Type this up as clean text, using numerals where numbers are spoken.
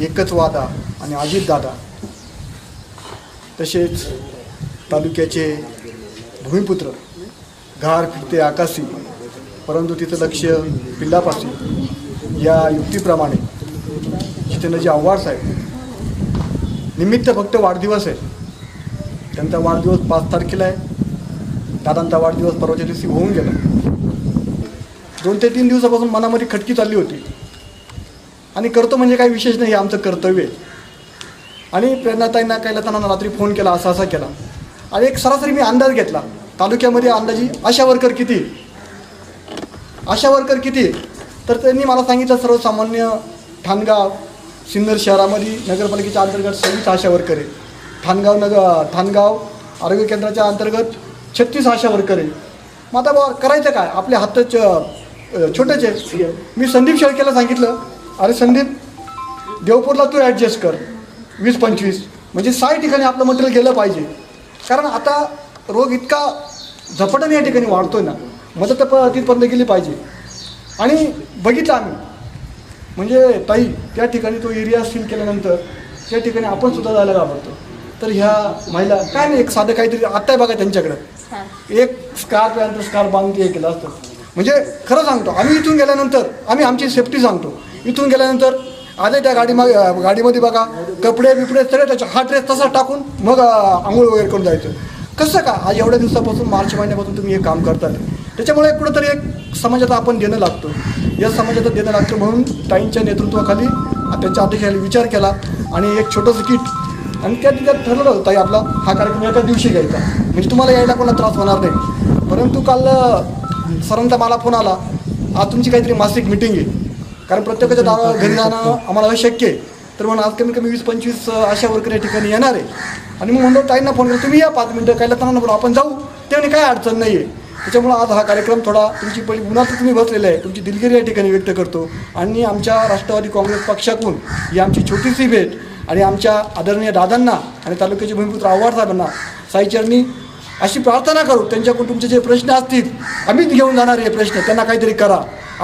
एकच वादा आणि अजितदादा, तसेच तालुक्याचे भूमिपुत्र, घार फिरते आकाशी परंतु तिचं लक्ष पिल्लापाशी या युक्तीप्रमाणे जितेंद्रजी आव्हाड साहेब निमित्त फक्त वाढदिवस आहे. त्यांचा वाढदिवस 5 तारखेला आहे. दादांचा वाढदिवस परवाच्या दिवशी होऊन गेला. 2 ते 3 दिवसापासून मनामध्ये खटकी चालली होती आणि करतो म्हणजे काही विशेष नाही, हे आमचं कर्तव्य आहे. आणि प्रेरणाताईंना कैलाताना रात्री फोन केला, असा केला आणि एक सरासरी मी अंदाज घेतला तालुक्यामध्ये अंदाजी आशा वर्कर किती, तर त्यांनी मला सांगितलं सर्वसामान्य ठाणगाव सिन्नर शहरामध्ये नगरपालिकेच्या अंतर्गत 26 आशा वर्कर आहे. ठाणगाव आरोग्य केंद्राच्या अंतर्गत 36 आशा वर्कर आहे. मग आता करायचं काय, आपले हात छोटेच आहे. मी संदीप शेळकेला सांगितलं, अरे संदीप, देवपूरला तू ॲडजस्ट कर 20-25, म्हणजे 6 ठिकाणी आपलं मटेरियल गेलं पाहिजे. कारण आता रोग इतका झपाट्याने या ठिकाणी वाढतोय ना, मदत तिथपर्यंत गेली पाहिजे. आणि बघितलं आम्ही, म्हणजे ताई त्या ठिकाणी तो एरिया सील केल्यानंतर त्या ठिकाणी आपण सुद्धा जायला घाबरतो. तर ह्या महिला काय नाही, एक साधं काहीतरी आत्ता बघा त्यांच्याकडं एक स्कार्फ बांधून ते केलं असतं. म्हणजे खरं सांगतो, आम्ही इथून गेल्यानंतर आम्ही आमची सेफ्टी सांगतो. इथून गेल्यानंतर आले त्या गाडीमध्ये बघा कपडे बिपडे सगळे त्याच्या हा ड्रेस तसा टाकून मग आंघोळ वगैरे करून जायचं. कसं का आज एवढ्या दिवसापासून मार्च महिन्यापासून तुम्ही हे काम करतात, त्याच्यामुळे कुठंतरी एक समाजात आपण देणं लागतो. या समाजात देणं लागतं म्हणून ताईंच्या नेतृत्वाखाली त्यांच्या अध्यक्षाने विचार केला आणि एक छोटंसं किट आणि त्या ठिकाणी ठरवलं होतं ताई आपला हा कार्यक्रम एका दिवशी घ्यायचा, म्हणजे तुम्हाला यायला कोणाला त्रास होणार नाही. परंतु काल सरांचा मला फोन आला, आज तुमची काहीतरी मासिक मिटिंग आहे, कारण प्रत्येकाच्या घरी जाणं आम्हाला अशक्य आहे. तर म्हणून आज कमी कमी 20-25 आशा वर्कर या ठिकाणी येणार आहे. आणि मग म्हणतो ताईंना फोन केला, तुम्ही या 5 मिनटं कायला त्यांना बोला आपण जाऊ, त्याने काय अडचण नाही आहे. त्याच्यामुळं आज हा कार्यक्रम थोडा तुमची पहिली उन्हात तुम्ही बसलेले आहे, तुमची दिलगिरी या ठिकाणी व्यक्त करतो. आणि आमच्या राष्ट्रवादी काँग्रेस पक्षाकडून ही आमची छोटीशी भेट आणि आमच्या आदरणीय दादांना आणि तालुक्याचे भूमिपुत्र आव्हाड साहेबांना साईचरणी अशी प्रार्थना करू, त्यांच्याकडून तुमचे जे प्रश्न असतील आम्हीच घेऊन जाणार हे प्रश्न, त्यांना काहीतरी करा.